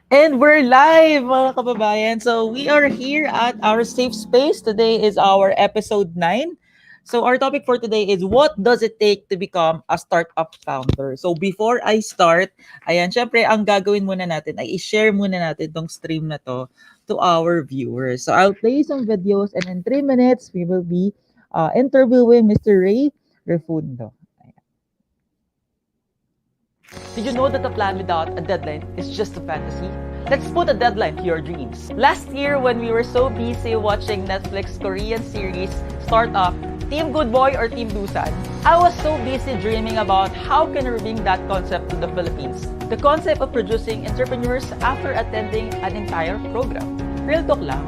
And we're live, mga kababayan. So we are here at our safe space. Today is our episode 9. So our topic for today is what does it take to become a startup founder? So before I start, ayan, syempre ang gagawin muna natin ay i-share muna natin tong stream na to our viewers. So I'll play some videos and in 3 minutes, we will be interviewing Mr. Ray Refundo. Did you know that a plan without a deadline is just a fantasy? Let's put a deadline to your dreams. Last year, when we were so busy watching Netflix Korean series Startup, Team Good Boy or Team Dusan, I was so busy dreaming about how can we bring that concept to the Philippines. The concept of producing entrepreneurs after attending an entire program. Real talk lang,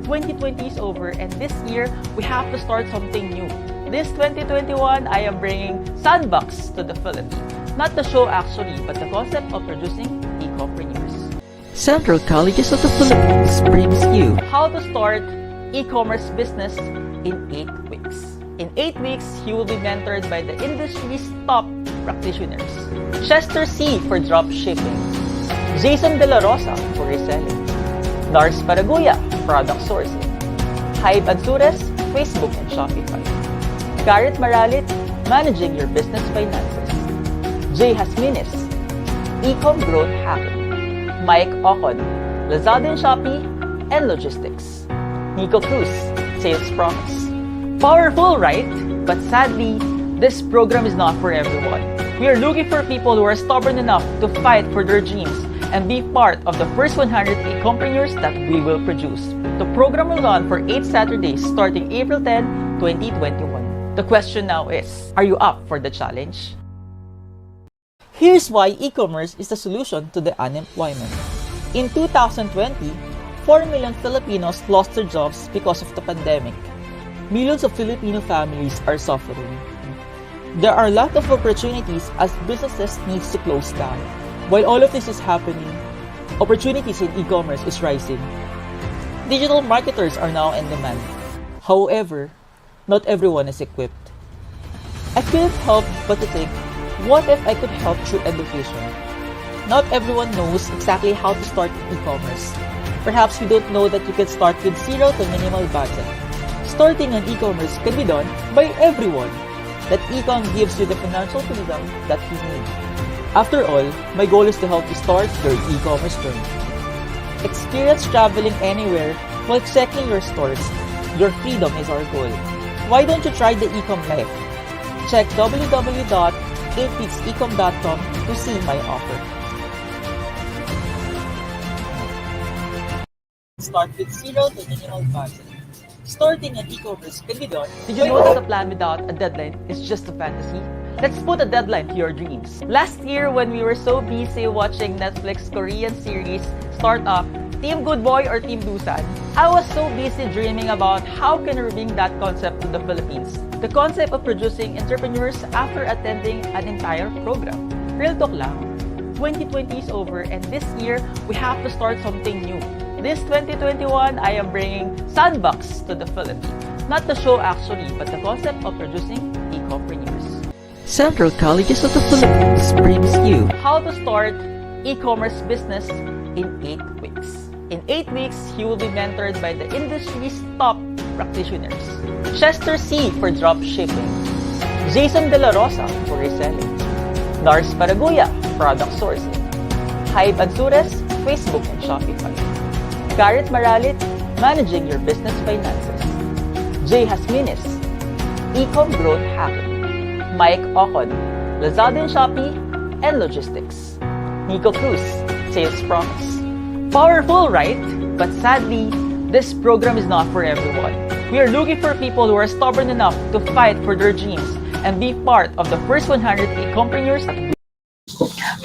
2020 is over and this year, we have to start something new. This 2021, I am bringing Sandbox to the Philippines. Not the show actually, but the concept of producing e-compreneurs. Central Colleges of the Philippines brings you how to start e-commerce business in 8 weeks. In 8 weeks, you will be mentored by the industry's top practitioners. Chester C. for drop shipping, Jason De La Rosa for reselling, Lars Paraguya, product sourcing, Hybe Ansures, Facebook and Shopify, Garrett Maralit, managing your business finances, Jay Hasminis, e-com growth hacking, Mike Ocon, Lazada and Shopee, and logistics, Nico Cruz, sales promise. Powerful, right? But sadly, this program is not for everyone. We are looking for people who are stubborn enough to fight for their dreams and be part of the first 100 e-compreneurs that we will produce. The program will run for 8 Saturdays starting April 10, 2021. The question now is, are you up for the challenge? Here's why e-commerce is the solution to the unemployment. In 2020, 4 million Filipinos lost their jobs because of the pandemic. Millions of Filipino families are suffering. There are a lot of opportunities as businesses need to close down. While all of this is happening, opportunities in e-commerce is rising. Digital marketers are now in demand. However, not everyone is equipped. I couldn't help but to think, what if I could help through education? Not everyone knows exactly how to start e-commerce. Perhaps you don't know that you can start with zero to minimal budget. Starting an e-commerce can be done by everyone. That e-com gives you the financial freedom that you need. After all, my goal is to help you start your e-commerce journey. Experience traveling anywhere while checking your stores. Your freedom is our goal. Why don't you try the e-com life? Check www.8weeksecom.com to see my offer. Start with zero to minimal budget. Starting an e-commerce can be done. Did you know that a plan without a deadline is just a fantasy? Let's put a deadline to your dreams. Last year, when we were so busy watching Netflix Korean series Startup, Team Good Boy or Team Dusan, I was so busy dreaming about how can we bring that concept to the Philippines. The concept of producing entrepreneurs after attending an entire program. Real talk lang, 2020 is over and this year, we have to start something new. This 2021, I am bringing Sandbox to the Philippines. Not the show actually, but the concept of producing e-compreneurs. Central Colleges of the Philippines brings you how to start e-commerce business in 8 weeks. In 8 weeks, you will be mentored by the industry's top practitioners. Chester C. for drop shipping, Jason De La Rosa for reselling, Lars Paraguya, product sourcing, Hybe Ansures, Facebook and Shopify, Garrett Maralit, managing your business finances, Jay Hasminis, e-com growth hacking, Mike Ocon, Lazada and Shopee, and logistics, Nico Cruz, sales promise. Powerful, right? But sadly, this program is not for everyone. We are looking for people who are stubborn enough to fight for their dreams and be part of the first 100 e-compreneurs.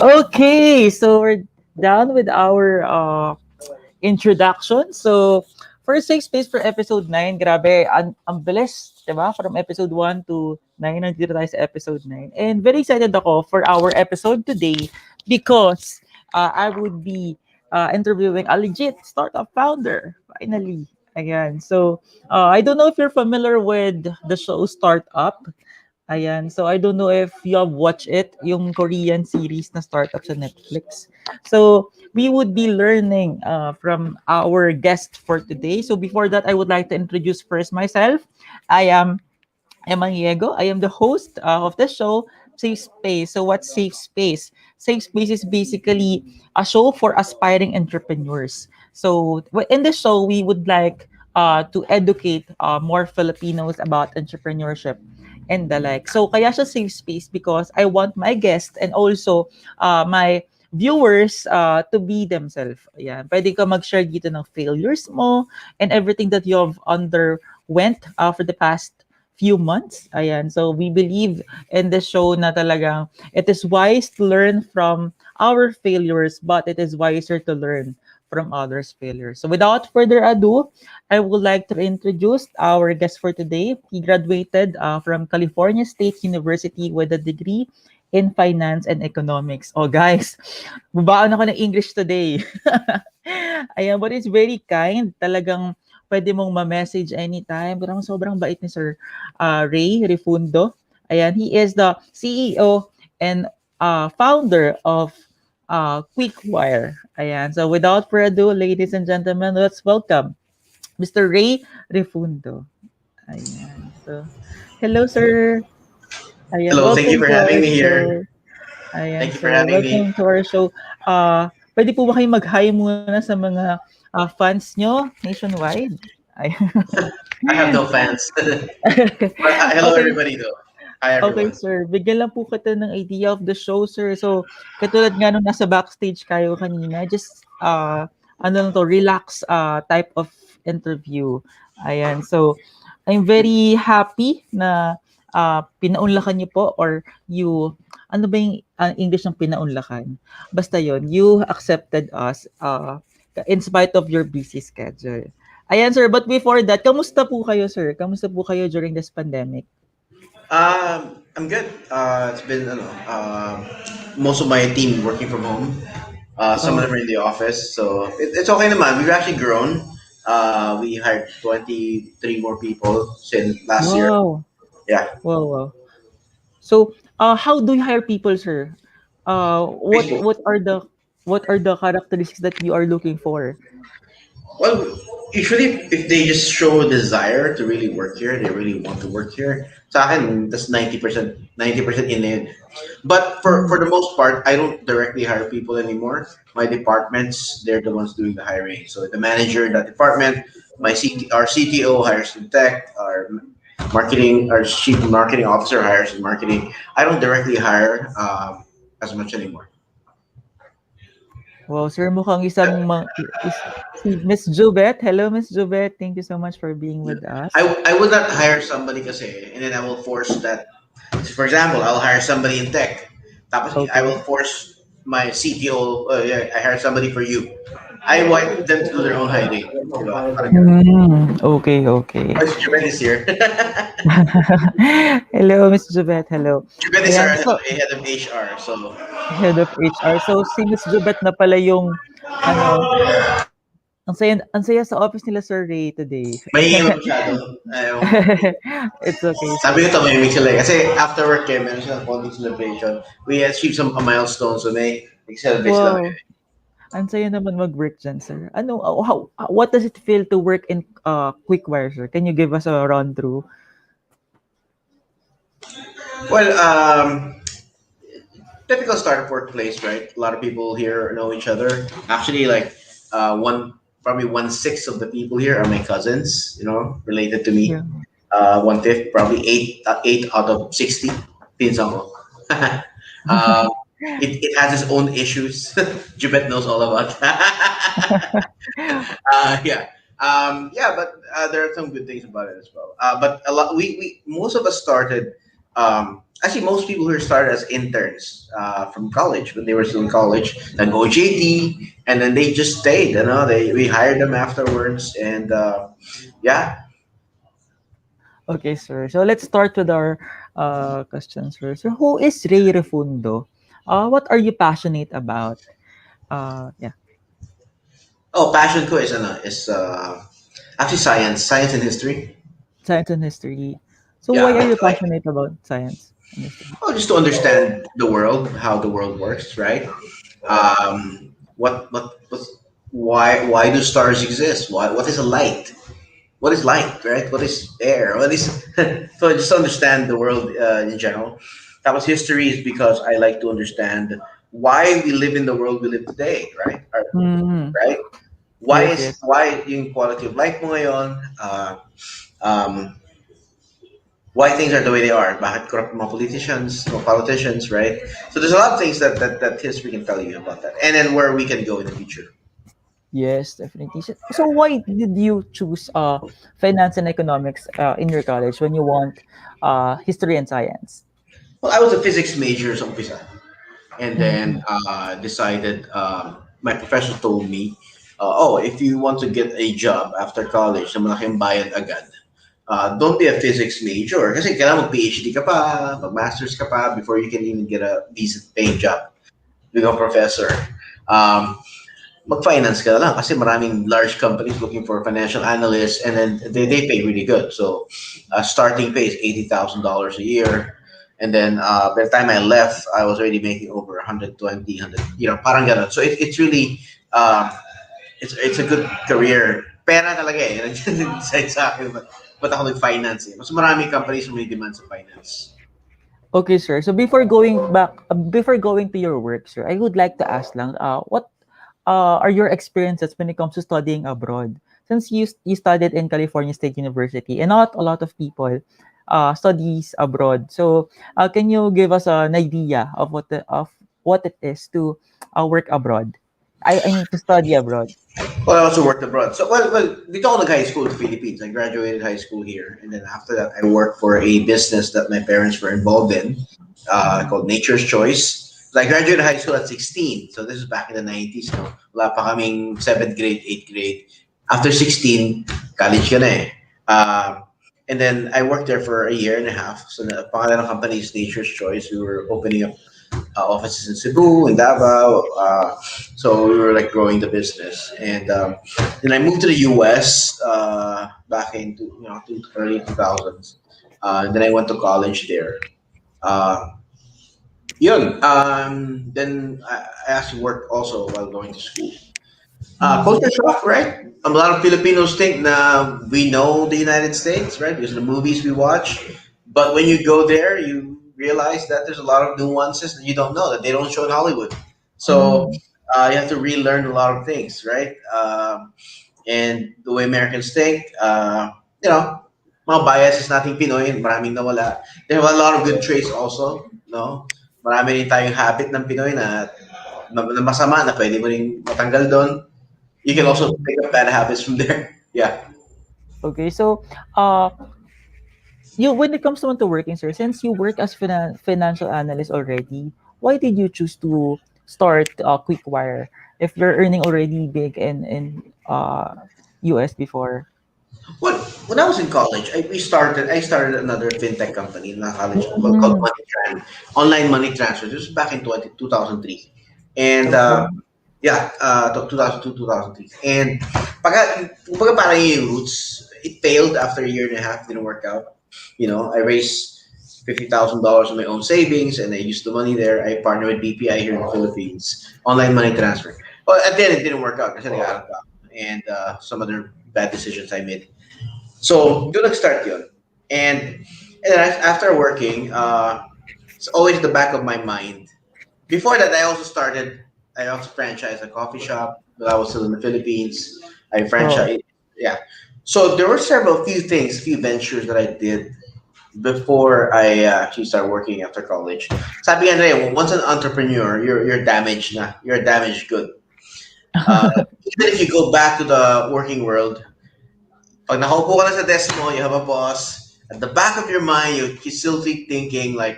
Okay, so we're done with our introduction. So, first safe space for episode 9. Grabe, ang bilis, diba? From episode 1 to 9, nandito tayo sa episode 9. And very excited ako for our episode today because I would be interviewing a legit startup founder, finally. Ayan. So, I don't know if you're familiar with the show Startup, Ayan. So, I don't know if you have watched it, yung Korean series na startup sa Netflix. So, we would be learning from our guest for today. So, before that, I would like to introduce first myself. I am Emma Diego. I am the host of the show, Safe Space. So, what's Safe Space? Safe Space is basically a show for aspiring entrepreneurs. So, in the show, we would like to educate more Filipinos about entrepreneurship and the like. So, kaya siya Safe Space because I want my guests and also my viewers to be themselves. Ayan. Pwede ka mag-share dito ng failures mo and everything that you have underwent for the past few months. Ayan. So we believe in this show na talagang it is wise to learn from our failures, but it is wiser to learn from others' failures. So without further ado, I would like to introduce our guest for today. He graduated from California State University with a degree in finance and economics. Oh guys, bubaon ako ng English today. Ayan, but it's very kind. Talagang pwede mong ma-message anytime. Sobrang bait ni Sir Ray Refundo. Ayan, he is the CEO and founder of Qwikwire. Ayan, so without further ado, ladies and gentlemen, let's welcome Mr. Ray Refundo. Ayan, so hello, sir. Ayan, Hello, thank you welcome for to our having me here. show. Ayan, Thank you for so having me. welcome to our show. Pwede po ba kayo mag-hi muna sa mga fans nyo nationwide? Ayan. I have no fans. But hello, Okay. everybody, though. Hi, Okay, everyone. sir. Bigyan lang po kita ng idea of the show, sir. So, katulad nga nung nasa backstage kayo kanina, just, ano lang to, relax type of interview. Ayan. So, I'm very happy na pinaunlakan niyo po or you, ano ba yung English ng pinaunlakan? Basta yon you accepted us in spite of your busy schedule. Ayan, sir. But before that, kamusta po kayo, sir? Kamusta po kayo during this pandemic? I'm good. It's been, most of my team working from home. Some of them Oh, are in the office, so it's okay naman. We've actually grown. We hired 23 more people since last year. wow. Yeah, Wow, wow. So, how do you hire people, sir? What Facebook. what are the characteristics that you are looking for? Well, usually if they just show a desire to really work here, they really want to work here. Sa akin, that's 90% in it. But for Mm, the most part, I don't directly hire people anymore. My departments, they're the ones doing the hiring. So the manager in that department, our CTO hires in tech, our chief marketing officer hires in marketing. I don't directly hire as much anymore. wow, sir, mukhang isang si Miss Jubet. Hello, Miss Jubet. Thank you so much for being Yeah. with us. I would not hire somebody kasi, and then I will force that. For example, I'll hire somebody in tech. Tapos I Okay. will force my CTO, yeah, I hire somebody for you. I want them to do their own hiring. Diba? Parang ganun. Okay, okay. Oh, Jubed is here. Hello, Miss Jubet. Hello. Jubed is our Ayan, so, head of HR. So, head of HR. So, si Miss Jubet na pala yung, ano, ang saya sa office nila, Sir Ray, today. mahingi mo masyado. Ayaw. It's okay, Sabi sir. ko ito, may sila eh. Kasi after work eh, meron silang konting celebration. We achieved some milestones, so may celebrate sila Wow. ngayon. Ang saya naman mag-work dyan, sir. What does it feel to work in Qwikwire, sir? Can you give us a run through? Well, typical startup workplace, right? A lot of people here know each other. Actually, like probably 1/6 of the people here are my cousins. Related to Yeah. me. 1/5, probably eight out of 60. Pinsan ko. um, it has its own issues. Jubet knows all about. Yeah. Yeah, but there are some good things about it as well. But a lot, we most of us started. Actually, most people who started as interns from college when they were still in college, then OJT, and then they just stayed. We hired them afterwards, and yeah. Okay, sir. So let's start with our questions, sir. So who is Ray Refundo? What are you passionate about? Yeah, Oh, passion ko is actually science and history. science and history. So why Yeah, are you like, passionate about science and history? well, just to understand the world, how the world works, right? What why do stars exist? What is a light? What is light, right? What is air? What is so just understand the world in general. That was history is because I like to understand why we live in the world we live today, right? Mm, Right? yes, yes. Why yung quality of life mo ngayon? Um, why things are the way they are? Bakit corrupt mga politicians, right? So there's a lot of things that history can tell you about that, and then where we can go in the future. Yes, definitely. So why did you choose finance and economics in your college when you want history and science? Well, I was a physics major sa umpisa. And then Mm, decided my professor told me, oh, if you want to get a job after college na malaking bayad agad, don't be a physics major kasi kailangan mag-PhD ka pa, mag-masters ka pa before you can even get a decent paying job. Become a professor. Um, Mag-finance ka na lang kasi maraming large companies looking for financial analysts and then they pay really good. So starting pay is $80,000 a year. And then by the time I left, I was already making over 120, parang ganun. So it's really, um, it's a good career. Pera talaga eh. Nag-decide sa akin, but ako nag-finance eh. Mas marami companies may demand sa finance. okay, sir. So before going to your work, sir, I would like to ask lang, what are your experiences when it comes to studying abroad? Since you studied in California State University, and not a lot of people studies abroad. So, can you give us an idea of what it is to work abroad? I mean to study abroad. Well, I also worked abroad. So, dito ako nag-high school in the Philippines. I graduated high school here. And then after that, I worked for a business that my parents were involved in Mm. called Nature's Choice. So I graduated high school at 16. So this is back in the 90s. No? Wala pa kaming 7th grade, 8th grade. After 16, college ka na eh. And then I worked there for a year and a half. So the pangalan ng company is Nature's Choice. We were opening up offices in Cebu, in Davao. So we were like growing the business, and then I moved to the U.S. Back into early 2000s. Then I went to college there. Uh, Yun. Then I actually worked also while going to school. Mm. Culture shock, right? A lot of Filipinos think na we know the United States, right? Because of the movies we watch. But when you go there, you realize that there's a lot of nuances that you don't know that they don't show in Hollywood. So Mm. you have to relearn a lot of things, right? And the way Americans think, you know, mga biases nating Pinoy, maraming nawala. There are a lot of good traits also, no? Marami rin tayong habit ng Pinoy na masama na pwede mo rin matanggal doon. You can also Mm. pick up bad habits from there. Yeah. Okay, so uh, you when it comes to working, sir, since you work as financial analyst already, why did you choose to start Qwikwire if you're earning already big in US before? Well, when I was in college, I started another fintech company in college called Mm, Online Money Transfer. This was back in 2003. And okay. yeah, 2002, 2003. And pagka parang yung roots, it failed after a year and a half, didn't work out. I raised $50,000 of my own savings and I used the money there. I partnered with BPI here in the Philippines, online money transfer. Well, at the end, it didn't work out kasi nag and some other bad decisions I made. So, Mhm. doon nag-start yun. And then after working, it's always the back of my mind. Before that, I also franchised a coffee shop when I was still in the Philippines. I Oh, franchised, yeah. So there were few ventures that I did before I actually started working after college. Sabi nga nila, once an entrepreneur, you're damaged na. You're a damaged good. Uh, Even if you go back to the working world, pag nakaupo ka na sa desk mo, you have a boss, at the back of your mind, you still keep thinking like,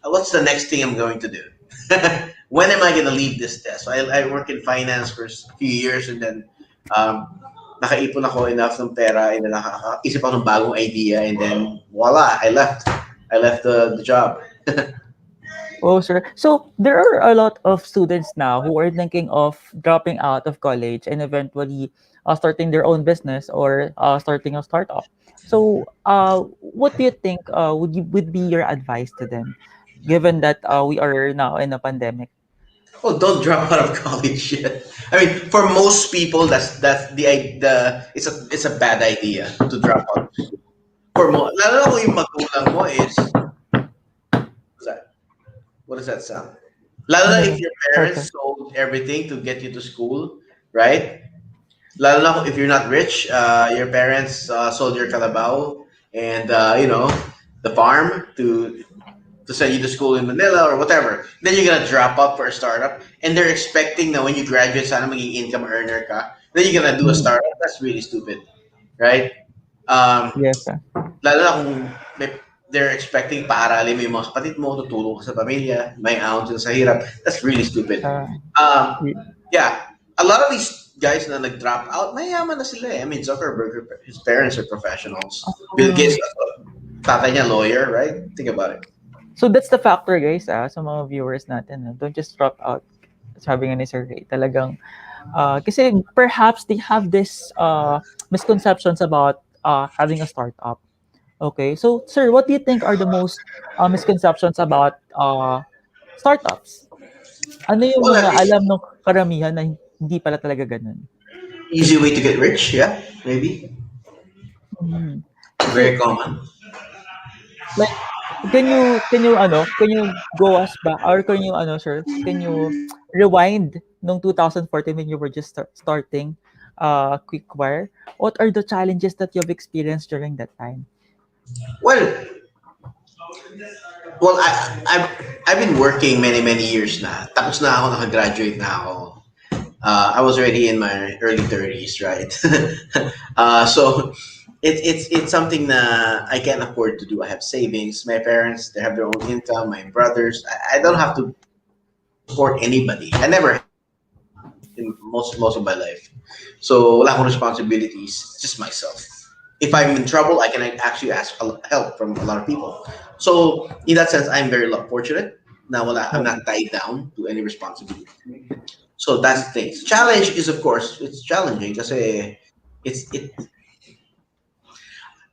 what's the next thing I'm going to do? When am I going to leave this desk? So I worked in finance for a few years and then nakaipon ako enough ng pera and then nakaisip ako ng bagong idea and then voila, I left. I left the job. Oh, sir. So there are a lot of students now who are thinking of dropping out of college and eventually starting their own business or starting a startup. So, what do you think would be your advice to them, given that we are now in a pandemic? Oh, don't drop out of college yet. I mean, for most people, that's the it's a bad idea to drop out. For mo, lalo na kung yung magulang mo is what's that? What does that sound? Lalo na Ano if yun? your Sorry, parents sir. sold everything to get you to school, right? Lalo na if you're not rich, your parents sold your kalabaw and the farm to send you to school in Manila or whatever. Then you're gonna drop out for a startup, and they're expecting that when you graduate, sana maging income earner ka. Then you're gonna do a Mm, startup. That's really stupid, right? Um, yes, sir. Lalo na kung they're expecting paaralin mo yung mga kapatid mo, tutulong ka sa pamilya, may ahon sila sa hirap. That's really stupid. Uh, Um, y- yeah, a lot of these guys na nag-drop out, mayaman na sila eh. I mean, Zuckerberg, his parents are professionals. Bill uh, Gates, tatay niya lawyer, right? Think about it. so that's the factor, guys. Sa mga viewers natin, don't just drop out. Sabi nga ni Sir Ray, talagang kasi perhaps they have this misconceptions about having a startup. Okay, so sir, what do you think are the most misconceptions about startups? Ano yung Well, mga alam ng karamihan na hindi pala talaga ganun? easy way to get rich, yeah, maybe. Mhm. Kasi Very common. like can you go us back or can you sir, can you rewind nung 2014 when you were just starting Qwikwire? What are the challenges that you've experienced during that time? Well, I've been working many years na. Tapos na ako, nakagraduate na ako. I was already in my early 30s, right? So it's something that I can't afford to do. I have savings. My parents, they have their own income. My brothers, I don't have to support anybody. I never in most of my life. So wala akong responsibilities, just myself. If I'm in trouble, I can actually ask help from a lot of people. So in that sense, I'm very fortunate. Now, I'm Okay. not tied down to any responsibility. So that's the thing. Challenge is, of course, it's challenging because it.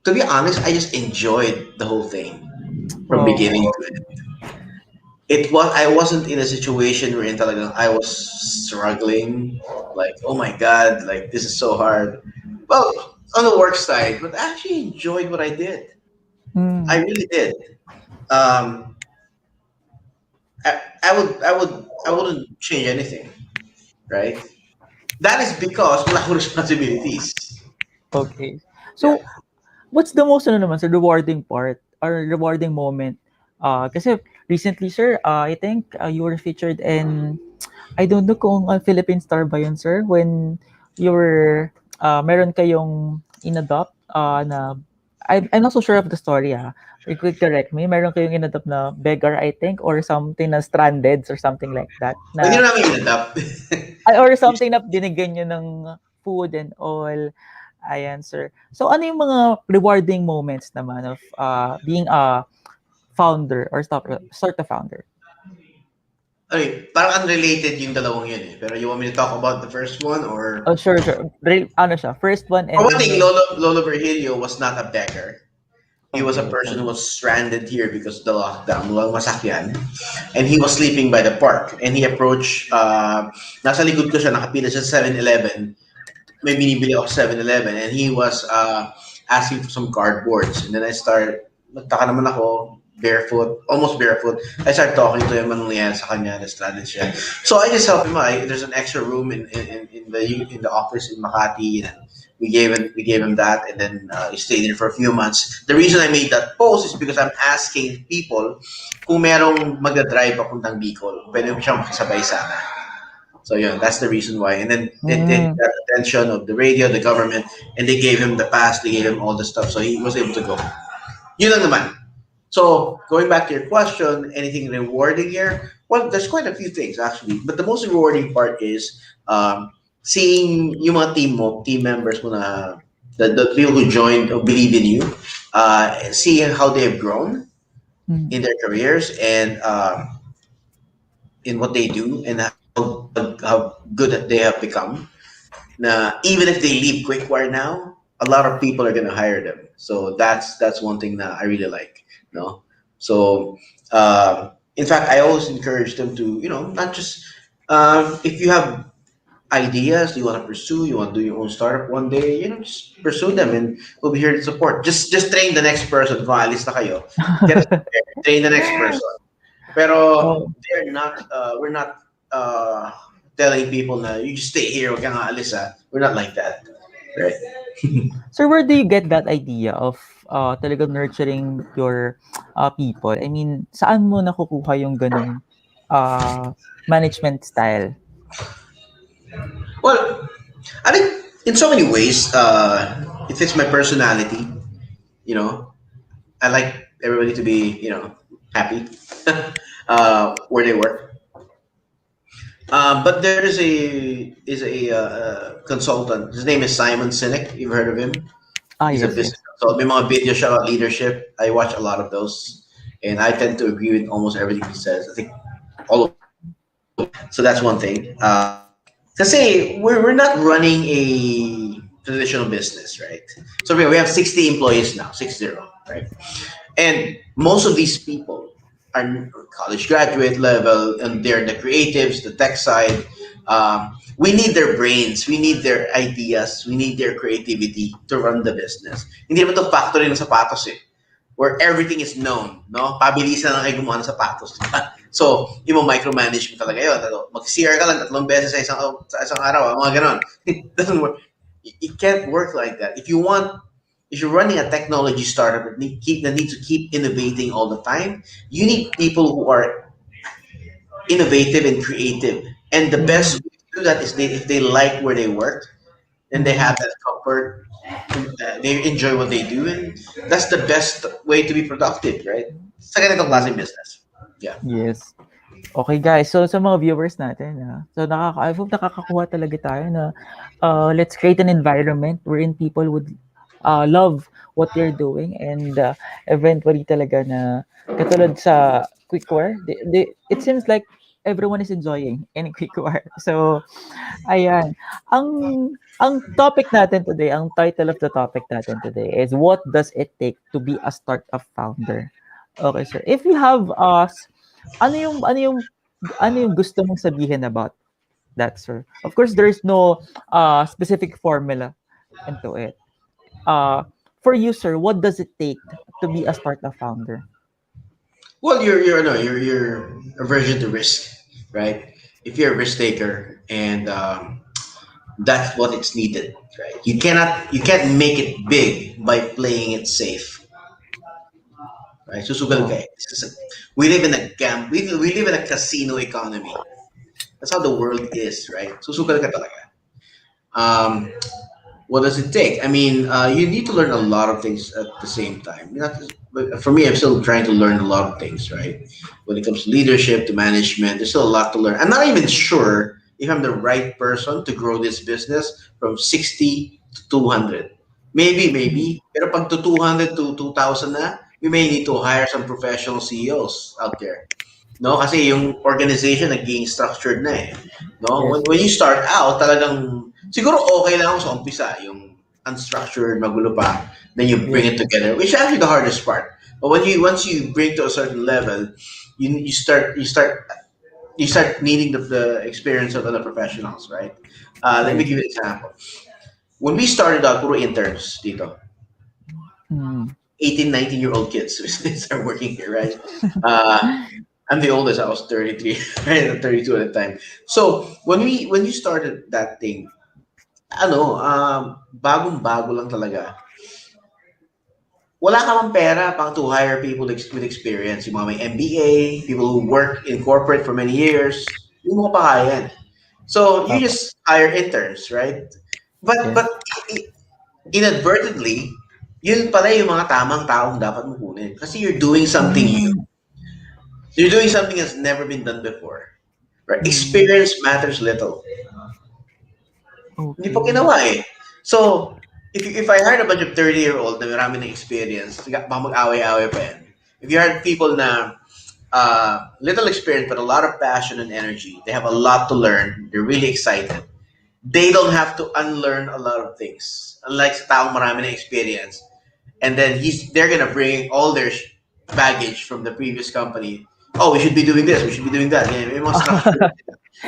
To be honest, I just enjoyed the whole thing from beginning Oh, to end. It was I wasn't in a situation where talagang I was struggling, like oh my god, like this is so hard. Well, on the work side, but I actually enjoyed what I did. I mm, really did. Um, I wouldn't change anything, right? That is because wala akong responsibilities. okay. Yeah. So what's the most naman sa rewarding part or rewarding moment? Kasi recently, sir, I think you were featured in, I don't know kung Philippine Star ba yun, sir, when you were, meron kayong inadopt na, I'm not so sure of the story, You could correct me. Meron kayong inadopt na beggar, I think, or something na stranded or something like that. Hindi Na, na namin in-adapt. or something na binigyan nyo ng food and all. Ayan, sir. So, ano yung mga rewarding moments naman of being a founder or start a founder? Okay, parang unrelated yung dalawang yun eh. Pero you want me to talk about the first one or? Oh, sure, sure. Ano siya? First one For and one then thing, yung... Lolo Virgilio was not a beggar. He was a Okay. person who was stranded here because of the lockdown, walang masakyan. And he was sleeping by the park. And he approached, nasa likod ko siya, nakapila siya sa 7-Eleven. May binibili ako sa 7-Eleven. And he was asking for some cardboards. And then nagtaka naman ako, barefoot, almost barefoot. I started talking to him, anong nangyayari sa kanya, na stranded siya. So I just helped him out. There's an extra room in the office in Makati. And we gave him that, and then he stayed there for a few months. The reason I made that post is because I'm asking people kung merong magdadrive papuntang Bicol, pwede mo siyang makisabay sana. So yeah, that's the reason why. And then it Mm, got the attention of the radio, the government, and they gave him the pass, they gave him all the stuff, so he was able to go. Yun lang naman. So going back to your question, anything rewarding here? Well, there's quite a few things actually, but the most rewarding part is seeing yung mga team members mo na the people who joined or believe in you, seeing how they've grown mm, in their careers and in what they do and how good they have become. Na even if they leave Qwikwire now, a lot of people are gonna hire them. So that's one thing that I really like. No, so in fact, I always encourage them to not just if you have ideas you want to pursue, you want to do your own startup one day, just pursue them, and we'll be here to support. Just train the next person. Kung alis na kayo, get us there, train the next person. Pero Oh, they're not. We're not telling people na you just stay here. Wag kang aalis, ah. We're not like that, right? so where do you get that idea of talagang nurturing your people? I mean, saan mo nakukuha yung ganong uh, management style? Well, I think in so many ways, it fits my personality. You know, I like everybody to be happy where they work. But there is a consultant. His name is Simon Sinek. You've heard of him? Ah, He's a yes, business yes. consultant. May mga video siya about leadership. I watch a lot of those, and I tend to agree with almost everything he says. I think all of so that's one thing. To say we're not running a traditional business, right? So we have 60 employees now, 60, right? And most of these people are college graduate level, and they're the creatives, the tech side. We need their brains, we need their ideas, we need their creativity to run the business. Hindi naman to factory ng sapatos eh, where everything is known, no? Pabilisan lang kayo gumawa ng sapatos. Diba? So, yung micromanagement talaga yun. Mag-CR ka lang 3 beses sa isang araw, mga ganon. It doesn't work. It can't work like that. If you're running a technology startup that needs to keep innovating all the time, you need people who are innovative and creative. And the best Mm, way to do that is if they like where they work and they mm, have that comfort, they enjoy what they do, and that's the best way to be productive, right? Sa ganitong yes. klaseng business. Yeah. Yes. Okay guys, so sa mga viewers natin, so I hope nakakakuha talaga tayo na let's create an environment wherein people would love what they're doing, and eventually talaga na katulad sa Qwikwire, it seems like everyone is enjoying in Qwikwire. So ayan, ang ang topic natin today, ang title of the topic natin today is what does it take to be a startup founder? Okay, sir. If you have ano yung ano yung ano yung gusto mong sabihin about that, sir? Of course, there is no specific formula into it. Uh, for you, sir, what does it take to be a startup founder? Well, you're no, you're aversion to risk, right? If you're a risk taker, and that's what it's needed, right? You can't make it big by playing it safe, right? Susugal ka Oh, eh. We live in a we live in a casino economy. That's how the world is, right? Susugal ka talaga. Um, what does it take? I mean, you need to learn a lot of things at the same time. But for me, I'm still trying to learn a lot of things, right? When it comes to leadership, to management, there's still a lot to learn. I'm not even sure if I'm the right person to grow this business from 60 to 200. mm, Maybe. Pero pag to 200 to 2,000 na, we may need to hire some professional CEOs out there. No, kasi yung organization naging structured na eh. No, yes, when you start out, talagang siguro okay lang ako sa umpisa, yung unstructured, magulo pa, then you bring yes, it together, which is actually the hardest part. But once you bring to a certain level, you start needing the experience of other professionals, right? Let me yes. give you an example. When we started out, puro interns dito. Mm, 18, 19-year-old kids are working here, right? Uh, I'm the oldest. I was 33, right? 32 at the time. So when you started that thing, bagong-bago lang talaga. Wala ka mang pera pang to hire people with experience. Yung mga may MBA, people who work in corporate for many years, hindi mo pa kaya yan. So you opo, just hire interns, right? But yes. inadvertently, yun pala yung mga tamang taong dapat mo kunin. Kasi you're doing something new. Mm, You're doing something that's never been done before. Right? mm, Experience matters little. Hindi pa okay. ginawa eh. So, if I hired a bunch of 30-year-old na marami ng experience, baka mag-away-away pa yan. If you hired people na little experience, but a lot of passion and energy. They have a lot to learn. They're really excited. They don't have to unlearn a lot of things. Unlike sa taong marami na experience, and then they're gonna bring all their baggage from the previous company. Oh, we should be doing this. We should be doing that. Yeah, may mga structure.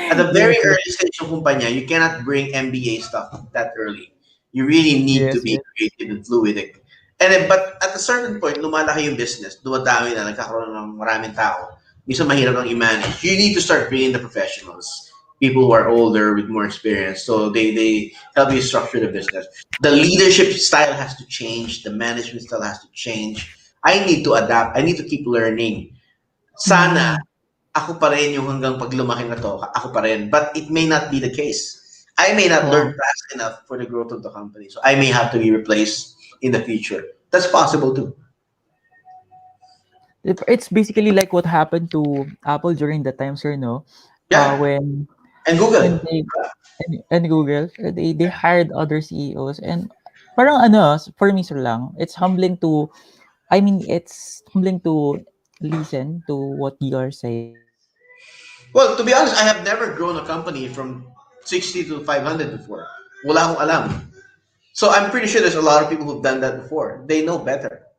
At the very Yes, yes, early stage ng kumpanya, you cannot bring MBA stuff that early. You really need to yes, be yes. creative and fluid. And then, but at a certain point, lumalaki yung business, dumadami na, nagkakaroon ng maraming tao. Minsan mahirap lang i-manage. You need to start bringing the professionals, people who are older with more experience, so they help you structure the business. The leadership style has to change. The management style has to change. I need to adapt. I need to keep learning. Sana Mm, ako pa rin yung hanggang pag lumaki na to, ako pa rin. But it may not be the case. I may not learn wow. fast enough for the growth of the company. So I may have to be replaced in the future. That's possible too. It's basically like what happened to Apple during the time, sir, no? Yeah. When And Google. they and Google, they hired other CEOs, and parang ano, for me sir lang, it's humbling to, I mean, it's humbling to listen to what you are saying. Well, to be honest, I have never grown a company from 60 to 500 before. Wala akong alam. So I'm pretty sure there's a lot of people who've done that before. They know better,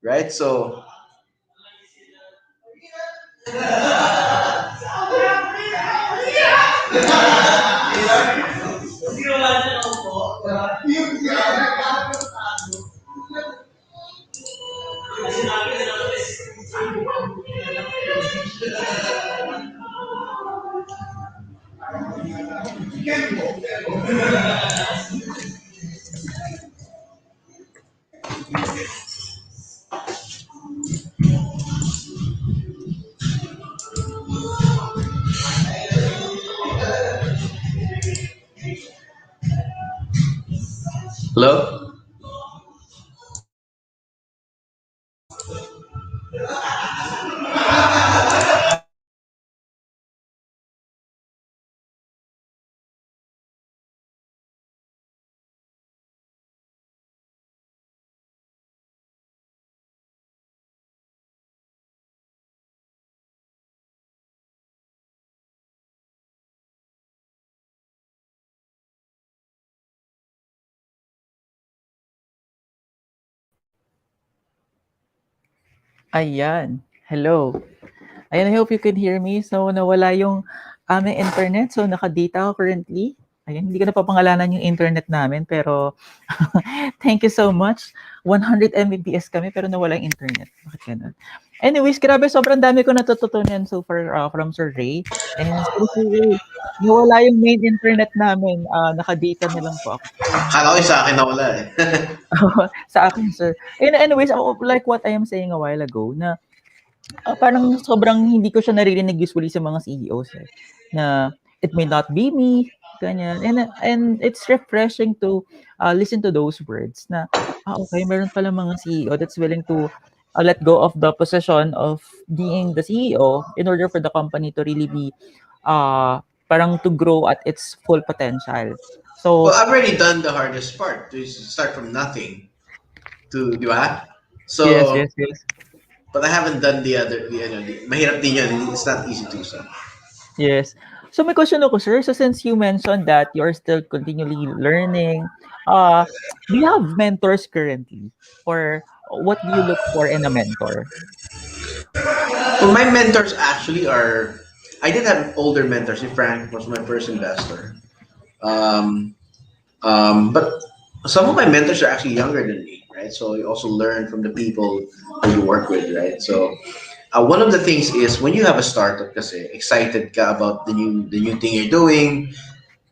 right? So hello? Ayan. Hello. Ayan, I hope you can hear me. So, nawala yung aming internet. So, naka-data ako currently. Ayan, hindi ko na papangalanan yung internet namin. Pero, thank you so much. 100 Mbps kami, pero nawala yung internet. Bakit ganun? Anyways, grabe, sobrang dami ko natututunan so far from Sir Ray. And Sir Ray, nawala yung main internet namin. Naka-data na lang po ako. Kala ko yung sa akin na wala eh. Sa akin, sir. And anyways, like what I am saying a while ago, na parang sobrang hindi ko siya naririnig usually sa mga CEOs eh, na it may not be me, ganyan. And it's refreshing to listen to those words na, okay, meron pala mga CEO that's willing to let go of the position of being the CEO in order for the company to really be parang to grow at its full potential. Well, So, I've already done the hardest part to start from nothing to, di ba? yes, So, yes, yes. but I haven't done mahirap din yun. It's not easy to, so. Yes. So may question ako, sir. So since you mentioned that you're still continually learning, do you have mentors currently? Or what do you look for in a mentor? Well, my mentors actually are, I did have older mentors. Si Frank was my first investor. Um, but some of my mentors are actually younger than me, right? So you also learn from the people that you work with, right? So one of the things is when you have a startup kasi excited ka about the new thing you're doing.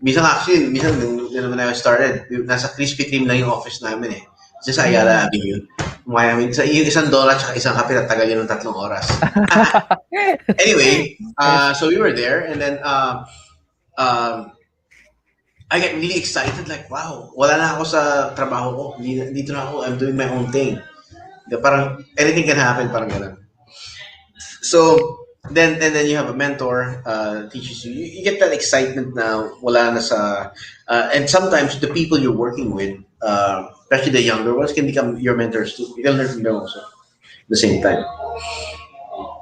Minsan when I started, nasa Krispy Kreme lang yung office namin eh. Just sa Mm. Ayala Avenue. Yung isang donut at isang kape natagal yun ng 3 oras. Anyway, Yes. so we were there and then um, I get really excited like, wow, wala na ako sa trabaho ko. Dito na ako, I'm doing my own thing. Parang anything can happen, parang ganun. So then you have a mentor teaches you. You get that excitement now. Wala na sa and sometimes the people you're working with, especially the younger ones, can become your mentors too. You can learn from them also at the same time.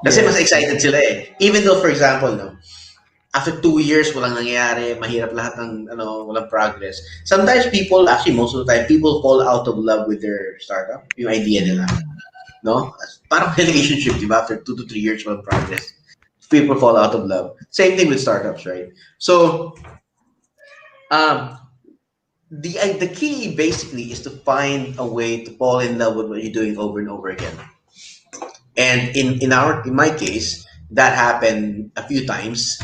Kasi mas Yes. excited sila eh. Even though, for example, no, after 2 years, walang nangyayari, mahirap lahat ng, walang progress. Sometimes people, actually most of the time, people fall out of love with their startup, yung idea nila. Mm. No? Parang relationship, di ba? After 2 to 3 years, walang progress. People fall out of love. Same thing with startups, right? So, um, the key basically is to find a way to fall in love with what you're doing over and over again. And in my case, that happened a few times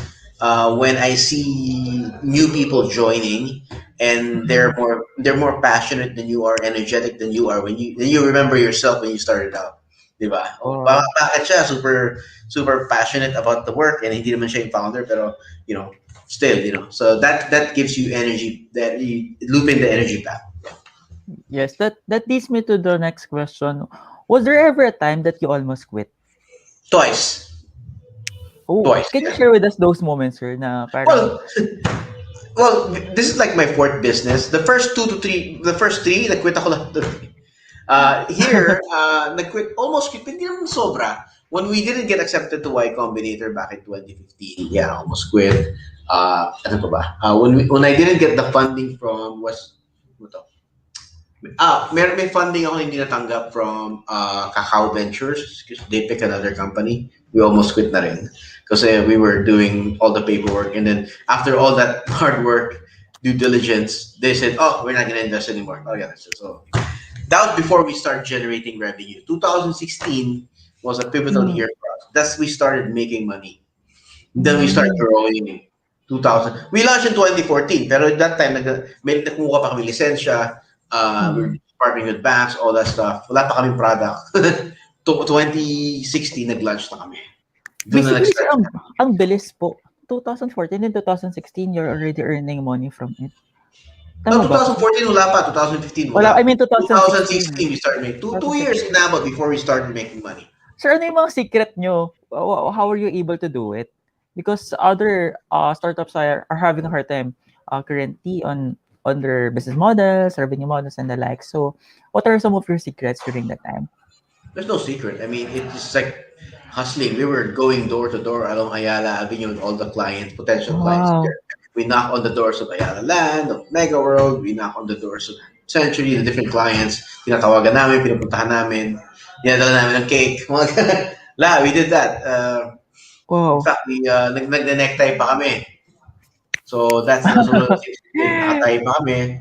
when I see new people joining, and Mm. they're more passionate than you are, energetic than you are. When you remember yourself when you started out, di ba? Oh, Oh, bakit siya super passionate about the work, and hindi naman siya yung founder, pero still, so that gives you energy, that you loop in the energy path. yes. That leads me to the next question. Was there ever a time that you almost quit? Twice, Oh, twice, can you yeah. share with us those moments, sir? Na parang, Well, Well, this is like my fourth business. The first three, nag-quit ako lahat doon. Here, nag-quit, almost quit, hindi naman sobra. When we didn't get accepted to Y Combinator back in 2015, yeah, almost quit. Ano pa ba? When I didn't get the funding from, ano to? May funding ako na hindi natanggap from Kakao Ventures because they pick another company. We almost quit na rin because we were doing all the paperwork, and then after all that hard work, due diligence, they said, "Oh, we're not gonna invest anymore." Oh yeah, so that was before we start generating revenue. 2016 was a pivotal mm, year for us. That's we started making money. Then we started mm, growing. 2000. We launched in 2014, pero at that time, may nakuha pa kami lisensya, we're mm. partnering with banks, all that stuff. Wala pa kaming product. 2016, nag-launch na kami. Doon na Basically, sir, nag-start. ang bilis po. 2014 and 2016, you're already earning money from it. No, Tama ba? 2014 wala pa, 2015 Wala, I wala. mean 2016. 2016, we started making, two years 2016. inabot before we started making money. Sir, ano yung mga secret nyo? How are you able to do it? Because other startups are having a hard time currently on their business models, revenue models, and the like. So, what are some of your secrets during that time? There's no secret. I mean, it's just like hustling. We were going door to door along Ayala Avenue with all the clients, potential clients Wow. there. We knock on the doors of Ayala Land, of Mega World. We knock on the doors of Century, the different clients. Tinatawagan namin, pinupuntahan namin. Dinadala namin ng cake. We did that. In Wow. fact, nag-necktie pa kami. So that's one of the things we did. Nakatayo pa kami.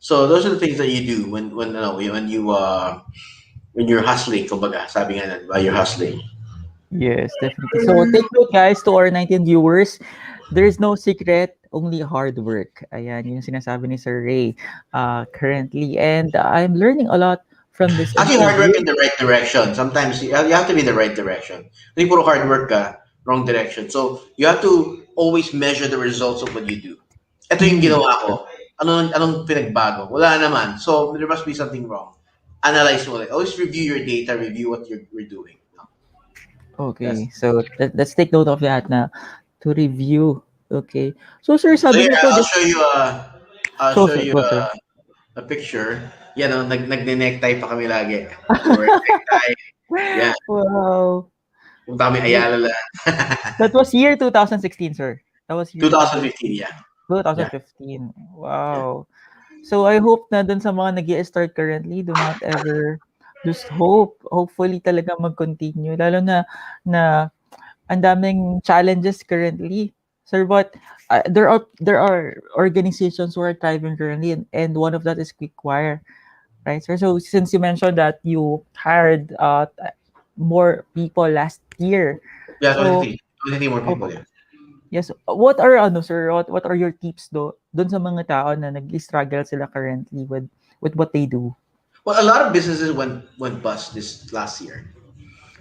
So those are the things that you do when you're hustling, kumbaga, sabi nga na, you're hustling. Yes, definitely. So, take note guys to our 19 viewers. There is no secret, only hard work. Ayan, yung sinasabi ni Sir Ray currently. And I'm learning a lot from this Actually, hard work interview. in the right direction. Sometimes you have to be in the right direction. Hindi puro hard work ka, wrong direction. So, you have to always measure the results of what you do. Ito yung Mm, ginawa ko. Anong pinagbago? Wala naman. So, there must be something wrong. Analyze mo ulit. Always review your data, review what you're doing. That's, okay, so let's take note of that na to review. Okay. So, sir, so sabi here, niyo po, I'll this... show you Go, sir. Go, sir. a picture. Yan o, nag-necktie pa kami lagi. So, we're necktie. Yeah. Wow. Kung dami Ayala lang. That was year 2016, sir. That was year 2015, yeah. 2015. Yeah. Wow. So I hope na dun sa mga nag-i-start currently, do not ever lose hope. Hopefully talaga mag-continue. Lalo na ang daming challenges currently. Sir, but there are organizations who are thriving currently, and one of that is Qwikwire, right, sir? So since you mentioned that you hired more people last year, Yeah, so 23. 23 more people, yeah. yes, what are sir, what are your tips doon sa mga tao na nag-struggle sila currently with what they do? Well, a lot of businesses went bust this last year,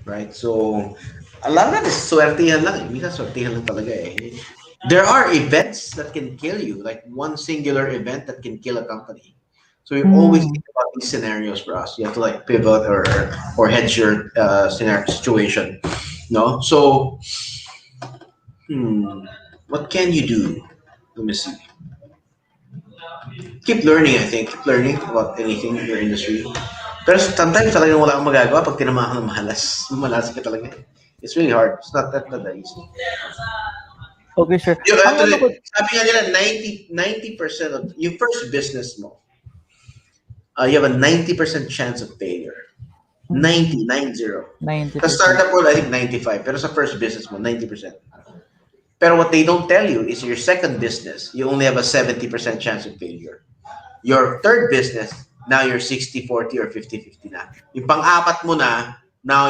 right? So, a lot of that is swertihan lang. Minsan swertihan lang talaga eh. There are events that can kill you, like one singular event that can kill a company. So we always Mm. think about these scenarios for us. You have to like pivot or hedge your scenario situation. No, so what can you do? Let me see. Keep learning. I think keep learning about anything in your industry. Pero sometimes talagang wala kang magagawa pag tinamaan ka ng malas ka talaga. It's really hard. It's not that easy. Okay, sure. Yung, Ang ano ko, sabi nga nila, 90% of yung first business mo, you have a 90% chance of failure. 90. Sa 90%. startup world, I think 95. Pero sa first business mo, 90%. Pero what they don't tell you is your second business, you only have a 70% chance of failure. Your third business, now you're 60-40 or 50-50 na. Yung pang-apat mo na, now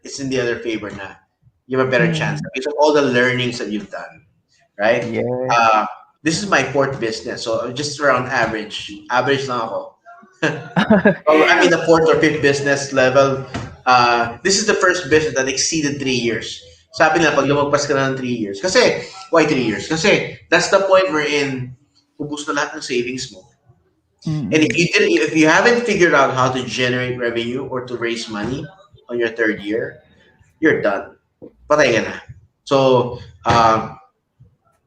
it's in the other favor na. You have a better chance because of all the learnings that you've done, right? Yes. This is my fourth business, so just around average. Average lang ako. I'm in the fourth or fifth business level. This is the first business that exceeded 3 years. Sabi nila, pag lumagpas ka na ng 3 years. Kasi, why 3 years? Kasi, that's the point wherein ubus na lahat ng savings mo. And if you haven't figured out how to generate revenue or to raise money on your third year, you're done. Patay ka na. So,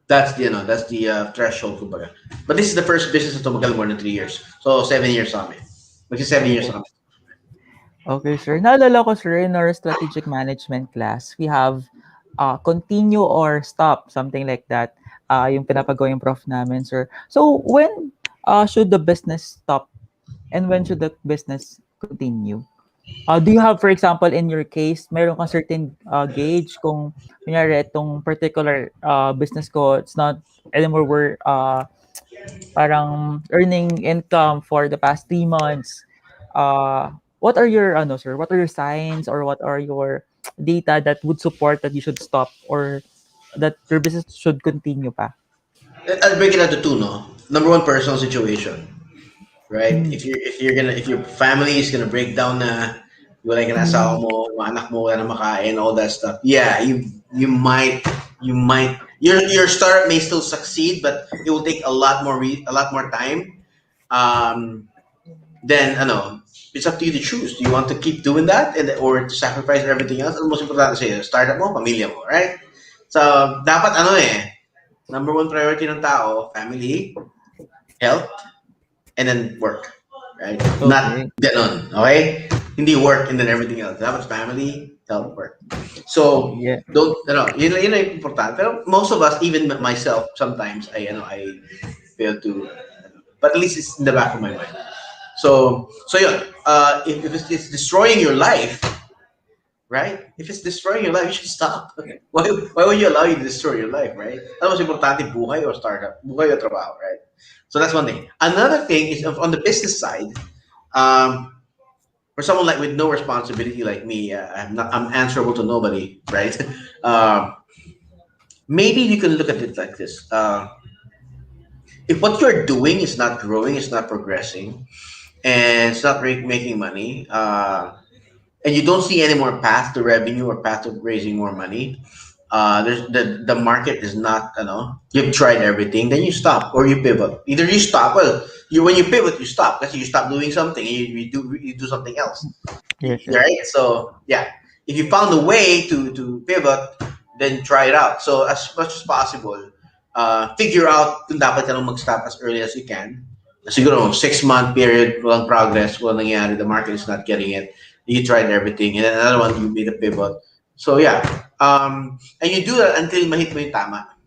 that's the threshold, kumbaga. But this is the first business na tumagal more than 3 years. So 7 years sa amin. Magsi 7 years sa amin. Okay, sir. Naalala ko, sir, in our strategic management class, we have continue or stop, something like that. Yung pinapagawa yung prof namin, sir. So, when should the business stop and when should the business continue? Do you have, for example, in your case, mayroon kang certain gauge kung kunyari itong particular business ko, it's not anymore we're parang earning income for the past 3 months. What are your sir? What are your signs or what are your data that would support that you should stop or that your business should continue pa? I'll break it out to two, no? Number one, personal situation. Right? If your family is gonna break down na wala ka na asawa mo, mga anak mo wala na makain, all that stuff. Yeah, you might your startup may still succeed, but it will take a lot more time. Then it's up to you to choose. Do you want to keep doing that or to sacrifice everything else? Ang most importante sa'yo, startup mo, pamilya mo, right? So, dapat number one priority ng tao, family, health, and then work, right? Okay. Not ganon, okay? Hindi work and then everything else. Dapat family, health, work. So, don't, yun ang important. Pero most of us, even myself, sometimes, I fail to, but at least it's in the back of my mind. So yun, if it's destroying your life, right? If it's destroying your life, you should stop. Why would you allow you to destroy your life, right? Ano mas importante, buhay or startup? Buhay or trabaho, right? So that's one thing. Another thing is on the business side, for someone like with no responsibility like me, I'm answerable to nobody, right? Maybe you can look at it like this. If what you're doing is not growing, it's not progressing, and it's not making money, and you don't see any more path to revenue or path to raising more money, there's the market is not, you've tried everything, then you stop or you pivot. Either you stop, when you pivot, you stop because you stop doing something and you do something else. Yes, right? So yeah, if you found a way to pivot, then try it out. So as much as possible, figure out kung dapat ka nang mag-stop as early as you can. Siguro 6-month period, walang progress, walang nangyari, the market is not getting it. You tried everything, and then another one you made a pivot. So yeah, and you do that until mahit mo yung tama.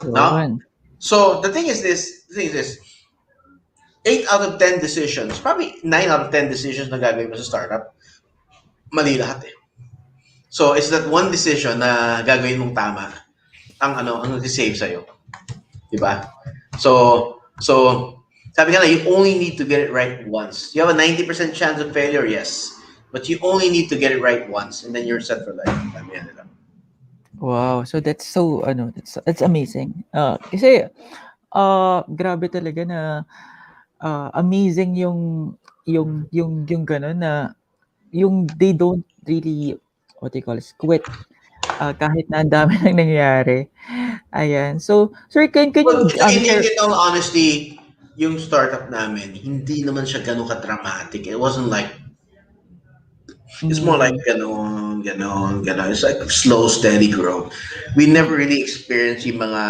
No? So the thing is this: 8 out of 10 decisions, probably 9 out of 10 decisions na gagawin mo sa startup, mali lahat eh. So it's that one decision na gagawin mong tama ang nag-save sa'yo. Diba? So sabi nga na, you only need to get it right once. You have a 90% chance of failure, yes. But you only need to get it right once and then you're set for life. Wow, so that's so that's amazing. Kasi grabe talaga na amazing yung ganun na yung they don't really what they call it, quit kahit na ang dami nang nangyayari. Ayan. So, sir, can you in all honesty, yung startup namin, hindi naman siya ganun ka-dramatic. It wasn't like it's more like ganon. It's like slow, steady growth. We never really experienced yung mga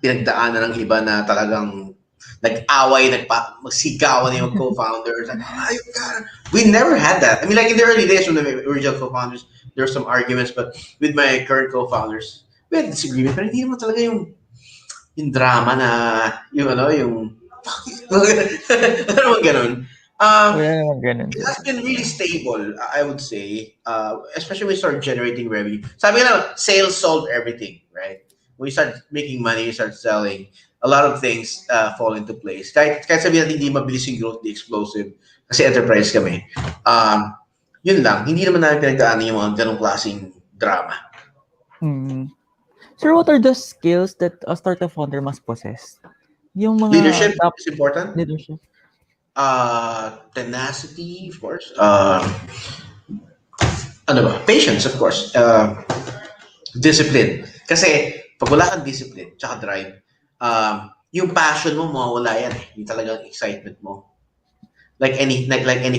pinagdaanan ng iba na talagang like away, magsigawan yung co-founders. Like, we never had that. I mean, like in the early days when the original co-founders, there were some arguments, but with my current co-founders, we had disagreement. Pero hindi naman talaga yung drama na, yung, ano naman ganun. Wala naman ganun, It sir. has been really stable, I would say, especially when we start generating revenue. Sabi nga, sales solve everything, right? When you start making money, you start selling, a lot of things fall into place. Kahit sabihin natin hindi mabilis yung growth, the explosive, kasi enterprise kami. Yun lang, hindi naman namin pinagdaanan yung mga ganong klaseng drama. Sir, what are the skills that a startup founder must possess? Yung mga Leadership is important. leadership. Tenacity, of course. Patience, of course. Discipline. Kasi pag wala kang discipline, tsaka drive, yung passion mo mawawala yan eh. Yung talagang excitement mo. Like any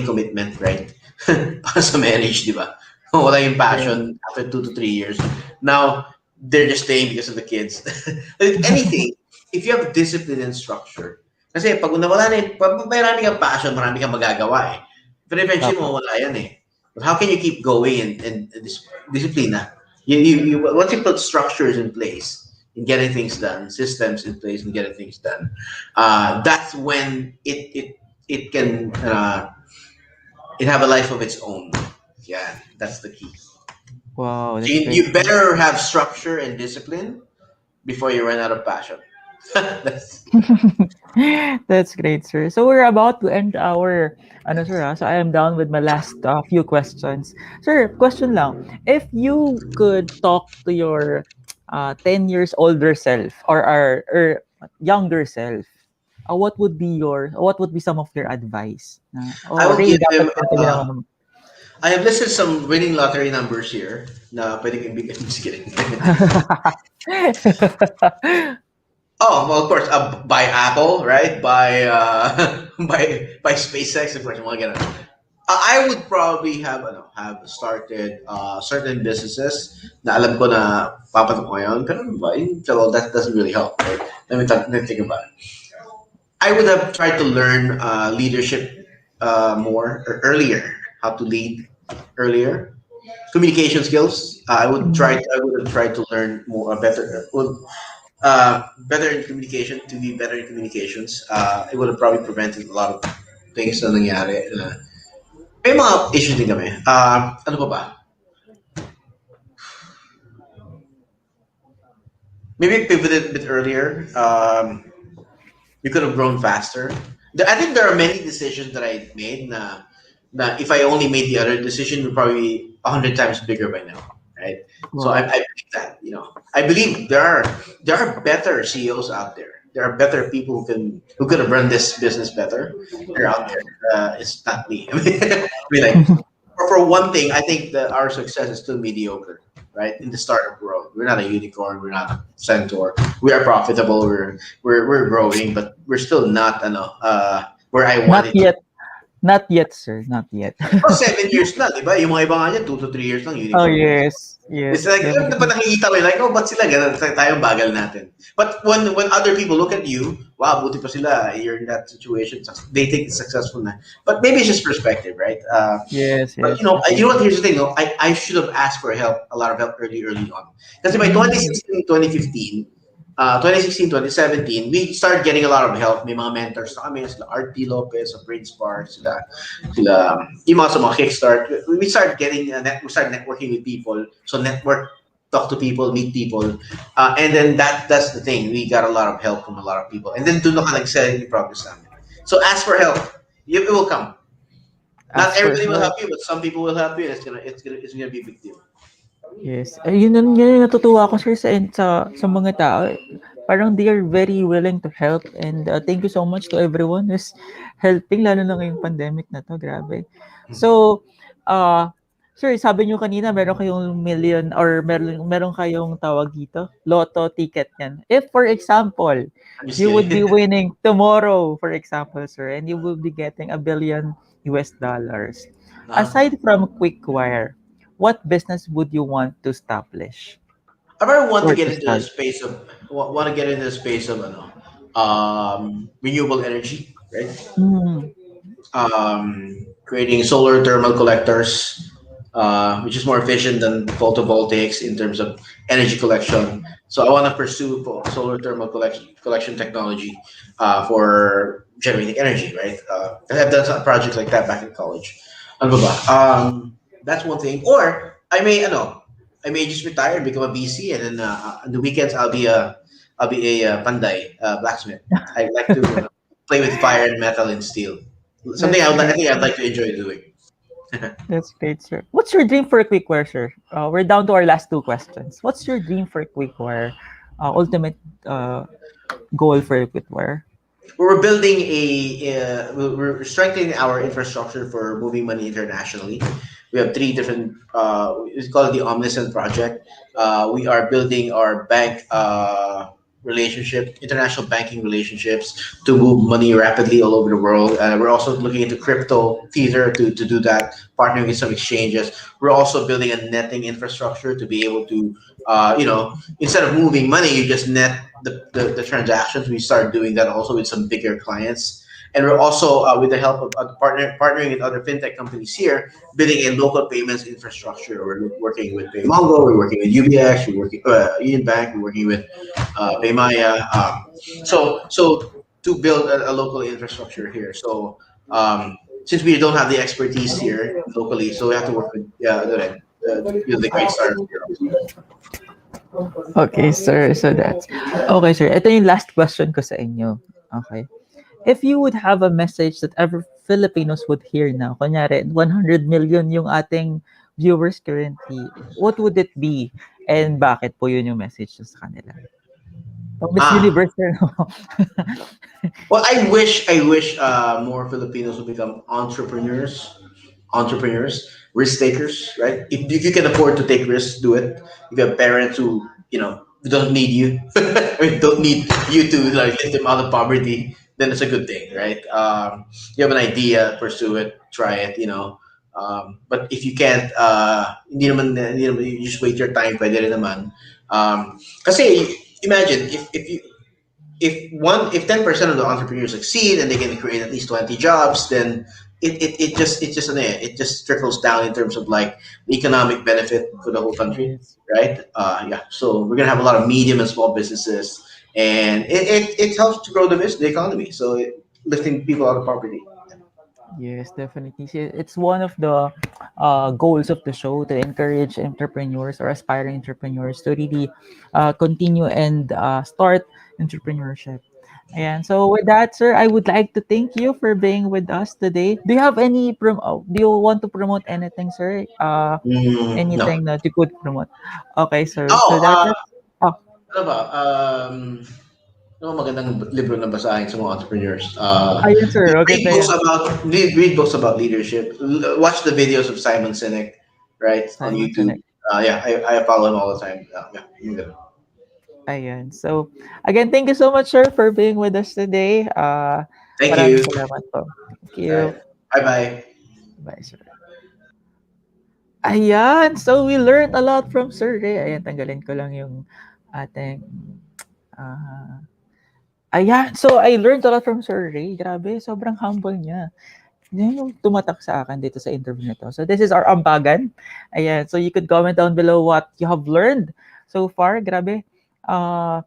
commitment, right? Para sa marriage, di ba? Wala yung passion after 2 to 3 years. Now, they're just staying because of the kids. Anything, if you have discipline and structure, kasi pag nawala na, marami kang passion, marami kang magagawa eh. Pero eventually, mawala yan eh. But how can you keep going and discipline na? Once you put structures in place in getting things done, systems in place in getting things done, that's when it can it have a life of its own. Yeah, that's the key. Wow. So you better have structure and discipline before you run out of passion. That's great, sir. So we're about to end our sir. So I am down with my last few questions. Sir, question lang. If you could talk to your 10 years older self or younger self, what would be some of your advice? I will give him. Dapat I have listed some winning lottery numbers here. Na pwede kong bigyan. Just kidding. Oh, well, of course, by Apple, right? By by SpaceX, of course. I would probably have started certain businesses na alam ko na papatok ko yun. Pero so that doesn't really help, right? Let me think about it. I would have tried to learn leadership more or earlier, how to lead earlier. Communication skills. I would have tried to learn more better in communication, to be better in communications. It would have probably prevented a lot of things na nangyari. May mga issues din kami. Ano pa ba? Maybe pivoted a bit earlier. You could have grown faster. I think there are many decisions that I made na if I only made the other decision, would probably be 100 times bigger by now. Right. Wow. So I believe that, I believe there are better CEOs out there. There are better people who could have run this business better. They're out there. It's not me. I mean, for one thing, I think that our success is still mediocre, right? In the startup world, we're not a unicorn. We're not a centaur. We are profitable. We're growing, but we're still not where I wanted. Not yet, sir. Not yet. 7 years na, di ba? Yung mga iba nga niya, 2 to 3 years lang. Oh, yes. It's like, nakikita ko, like, ba't sila ganun? Tayong bagal natin. But when other people look at you, wow, buti pa sila, you're in that situation. They think it's successful na. But maybe it's just perspective, right? Yes. But, here's the thing, I should have asked for help, a lot of help early on. Kasi by 2016, 2015, 2016, 2017, we started getting a lot of help. May mga mentors na kami, sila Art P. Lopez of Brain Spark, sila yung mga sa mga Kickstart. We started we started networking with people. So talk to people, meet people. And then that's the thing. We got a lot of help from a lot of people. And then doon na ka nag-sell yung progress namin. So ask for help. It will come. Not everybody will help you, but some people will help you. And it's gonna be a big deal. Yes. Yun natutuwa ko, sir, sa mga tao. Parang they are very willing to help, and thank you so much to everyone who's helping, lalo na ngayong pandemic na to. Grabe. So, sir, sabi nyo kanina meron kayong million or meron kayong tawag dito, lotto ticket yan. If, for example, you would be winning tomorrow, for example, sir, and you will be getting $1 billion. Aside from Qwikwire, what business would you want to establish? I really want to get into the space of renewable energy, right? Mm. Creating solar thermal collectors, which is more efficient than photovoltaics in terms of energy collection. So I want to pursue solar thermal collection technology for generating energy, right? I've done some projects like that back in college. Ano ba ba? That's one thing. Or I may just retire and become a BC, and then on the weekends I'll be a panday blacksmith. I like to play with fire and metal and steel. Something That's I great. think I'd like to enjoy doing. That's great, sir. What's your dream for a Qwikwire, sir? We're down to our last two questions. What's your dream for a Qwikwire? Ultimate uh, goal for a Qwikwire? We're building we're strengthening our infrastructure for moving money internationally. We have three different it's called the Omniscient project. We are building our bank international banking relationships to move money rapidly all over the world. We're also looking into crypto theater to do that, partnering with some exchanges. We're also building a netting infrastructure to be able to instead of moving money, you just net the transactions. We start doing that also with some bigger clients. And we're also, with the help of partnering with other fintech companies here, building a local payments infrastructure. We're working with Paymongo, we're working with UBX, we're working Union Bank, we're working with Paymaya. So to build a local infrastructure here. So since we don't have the expertise here locally, so we have to work with the great startups here also. Okay, sir. So that's okay, sir. Ito yung last question ko sa inyo. Okay. If you would have a message that every Filipinos would hear now, kunyari, 100 million yung ating viewers currently, what would it be? And bakit po yun yung message sa kanila? Pang Miss Ah, Universe, sir, no? well, I wish more Filipinos would become entrepreneurs, risk takers, right? If you can afford to take risks, do it. If you have parents who don't need you, don't need you to like lift them out of poverty, then it's a good thing, right? You have an idea, pursue it, try it, but if you can't, you just wait your time, pwede rin naman. Kasi imagine if 10% of the entrepreneurs succeed and they can create at least 20 jobs, then it just trickles down in terms of like the economic benefit for the whole country, Yes. right? Yeah. So we're gonna have a lot of medium and small businesses, and it helps to grow the economy. So lifting people out of poverty. Yes, definitely. It's one of the goals of the show to encourage entrepreneurs or aspiring entrepreneurs to really continue and start entrepreneurship. And so, with that, sir, I would like to thank you for being with us today. Do you have any do you want to promote anything, sir? No. Anything that you could promote? Okay, sir. So Oh, that's it. Oh, ano ba? Ano magandang libro na basahin sa mga entrepreneurs? ayun, sir. Okay, yan. Read books about leadership. Watch the videos of Simon Sinek, right, on Simon YouTube. Sinek. Yeah, I follow him all the time. Yeah, yun ganun. Ayan. So, again, thank you so much, sir, for being with us today. Thank Maraming you. salamat po. Thank All you. right. Bye bye. Bye, sir. Ayan. So, we learned a lot from Sir Ray. Ayan, tanggalin ko lang yung ating... ah ayan. So, I learned a lot from Sir Ray. Grabe, sobrang humble niya. Yan yung tumatak sa akin dito sa interview na to. So, this is our ambagan. Ayan. So, you could comment down below what you have learned so far. Grabe. Uh,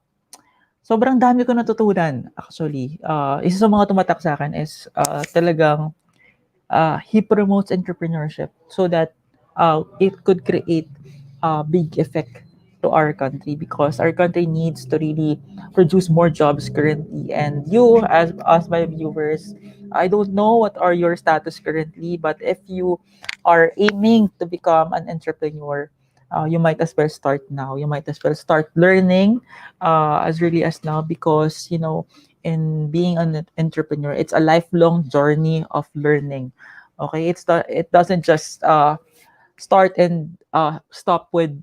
Sobrang dami ko natutunan actually. Isa sa mga tumatak sa akin is talagang he promotes entrepreneurship so that it could create a big effect to our country because our country needs to really produce more jobs currently. And you, as my viewers, I don't know what are your status currently, but if you are aiming to become an entrepreneur, you might as well start now. You might as well start learning as early as now because in being an entrepreneur, it's a lifelong journey of learning. Okay, it doesn't just start and stop with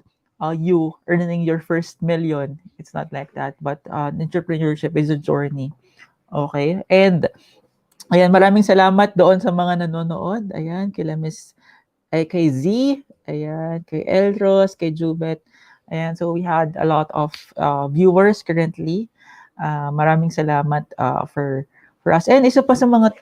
you earning your first million. It's not like that. But entrepreneurship is a journey. Okay, and ayan, maraming salamat doon sa mga nanonood. Ayan, kay Z, ayan, kay Elros, kay Jubet. Ayan, so we had a lot of viewers currently. Maraming salamat for us. And isa pa sa mga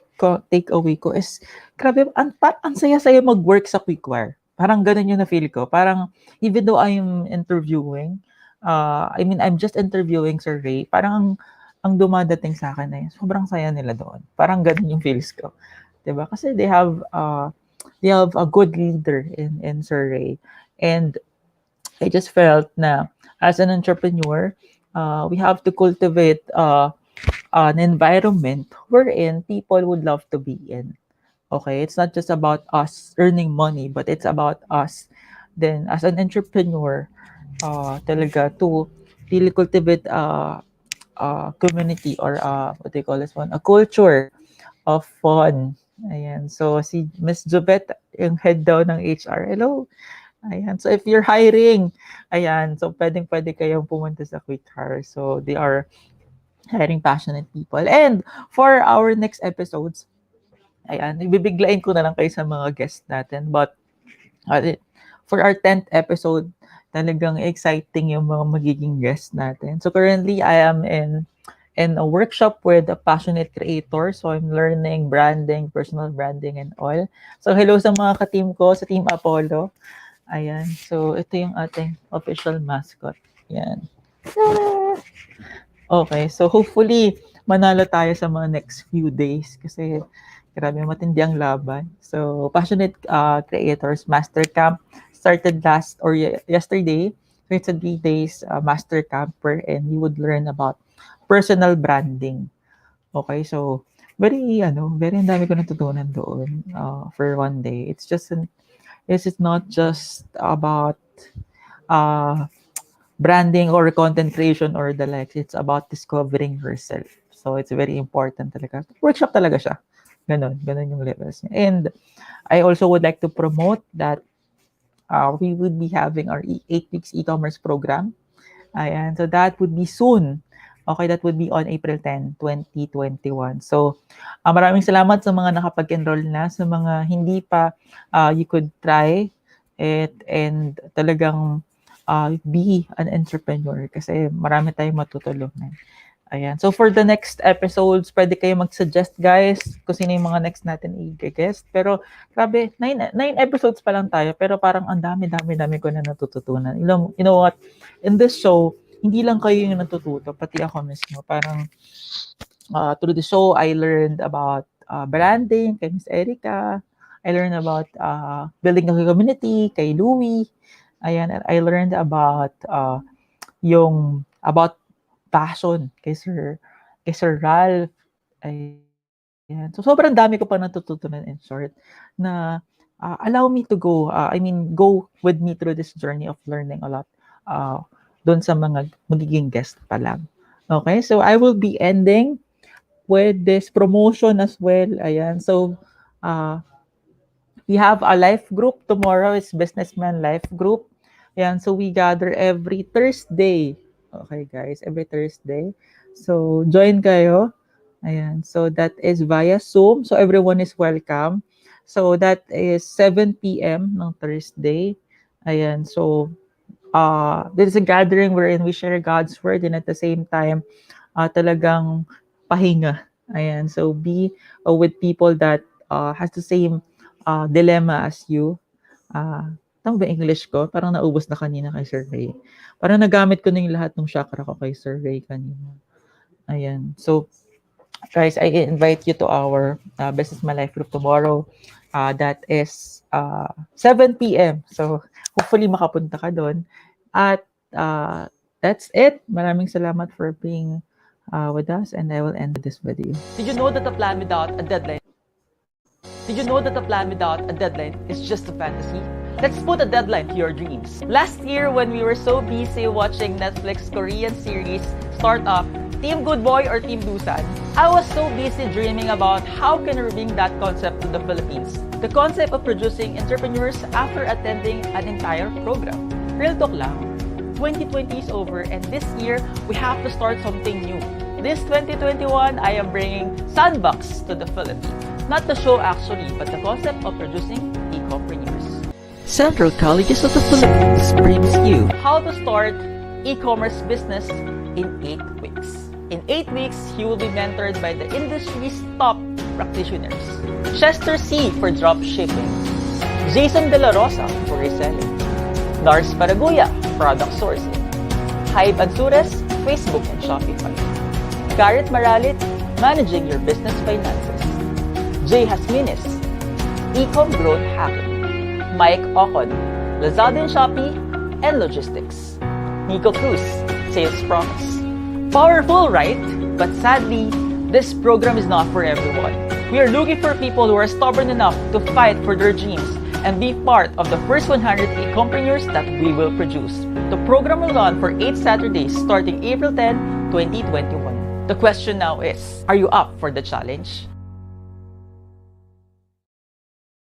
takeaway ko is, grabe, ang saya-saya mag-work sa Qwikwire. Parang ganun yung na-feel ko. Parang, even though I'm interviewing, I'm just interviewing Sir Ray, parang ang dumadating sa akin na sobrang saya nila doon. Parang ganun yung feels ko. Diba? Kasi they have a good leader in Sir Ray. And I just felt na as an entrepreneur, we have to cultivate an environment wherein people would love to be in. Okay, it's not just about us earning money, but it's about us. Then, as an entrepreneur, talaga to really cultivate a community or what do you call this one? A culture of fun. Ayan. So, si Miss Jobet, yung head daw ng HR. Hello. Ayan. So, if you're hiring, ayan. So, pwede kayong pumunta sa Qwikwire. So, they are hiring passionate people. And for our next episodes, ayan, ibibiglain ko na lang kayo sa mga guests natin. But for our 10th episode, talagang exciting yung mga magiging guests natin. So currently, I am in a workshop with a passionate creator. So I'm learning branding, personal branding and all. So hello sa mga ka-team ko, sa Team Apollo. Ayan. So ito yung ating official mascot. Ayan. Okay. So hopefully, manalo tayo sa mga next few days kasi grabe, matindi ang laban. So, Passionate Creators Master Camp started yesterday. So, it's a 3 days master camp wherein you would learn about personal branding. Okay, so, very ang dami ko natutunan doon for one day. It's not just about branding or content creation or the likes. It's about discovering yourself. So, it's very important talaga. Workshop talaga siya. Ganon yung levels niya. And I also would like to promote that we would be having our 8 weeks e-commerce program. Ayan, so that would be soon. Okay, that would be on April 10, 2021. So, maraming salamat sa mga nakapag-enroll na. Sa mga hindi pa, you could try it and talagang be an entrepreneur kasi marami tayong matutulungan. Ayan. So, for the next episodes, pwede kayo mag-suggest, guys, kung sino yung mga next natin i-guest. Pero, grabe, 9 episodes pa lang tayo, pero parang ang dami ko na natututunan. You know what? In this show, hindi lang kayo yung natututo, pati ako mismo. Parang, through the show, I learned about branding, kay Miss Erica. I learned about building a community, kay Louie. Ayan. And I learned about about passion kay Sir Ralph. Ayan. So, sobrang dami ko pa natututunan in short na allow me to go, go with me through this journey of learning a lot doon sa mga magiging guest pa lang. Okay, so I will be ending with this promotion as well. Ayan, so we have a life group tomorrow. It's Businessman Life Group. Ayan, so we gather every Thursday. Okay, guys, every Thursday. So, join kayo. Ayan, so that is via Zoom. So, everyone is welcome. So, that is 7 p.m. ng Thursday. Ayan, so, this is a gathering wherein we share God's Word and at the same time, talagang pahinga. Ayan, so be with people that has the same dilemma as you. Tama ba English ko? Parang naubos na kanina kay Sir Ray. Parang nagamit ko na yung lahat ng chakra ko kay Sir Ray kanina. Ayan. So, guys, I invite you to our Business My Life group tomorrow. That is 7 p.m. So, hopefully makapunta ka doon. At that's it. Maraming salamat for being with us and I will end this video. Did you know that a plan without a deadline is just a fantasy? Let's put a deadline to your dreams. Last year, when we were so busy watching Netflix Korean series Startup, Team Good Boy or Team Dusan, I was so busy dreaming about how can we bring that concept to the Philippines. The concept of producing entrepreneurs after attending an entire program. Real talk lang, 2020 is over and this year, we have to start something new. This 2021, I am bringing Sandbox to the Philippines. Not the show actually, but the concept of producing e-compreneurs. Central Colleges of the Philippines brings you How to start e-commerce business in 8 weeks. In 8 weeks, you will be mentored by the industry's top practitioners. Chester C. for dropshipping. Jason De La Rosa for reselling. Lars Paraguya, product sourcing. Hybe Ansures, Facebook and Shopify. Garrett Maralit, managing your business finances. Jay Hasminis, e-com growth hacking. Mike Ocon, Lazada and Shopee and logistics. Nico Cruz, sales promise. Powerful, right? But sadly, this program is not for everyone. We are looking for people who are stubborn enough to fight for their dreams and be part of the first 100 e-compreneurs that we will produce. The program will run for 8 Saturdays starting April 10, 2021. The question now is, are you up for the challenge?